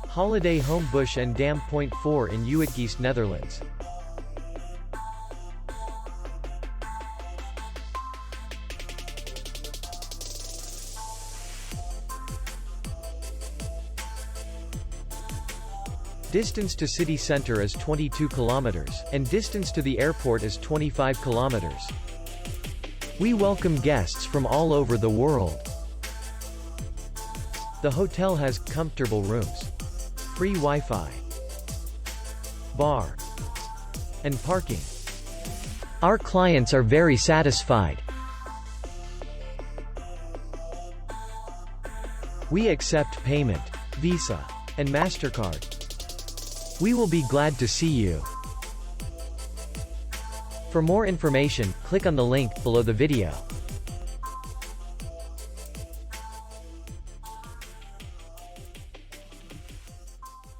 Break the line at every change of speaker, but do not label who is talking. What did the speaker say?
Holiday Home Busch and Dam.4 in Uitgeest, Netherlands. Distance to city center is 22 kilometers, and distance to the airport is 25 kilometers. We welcome guests from all over the world. The hotel has comfortable rooms, free Wi-Fi, bar, and parking. Our clients are very satisfied. We accept payment, Visa, and MasterCard. We will be glad to see you. For more information, click on the link below the video.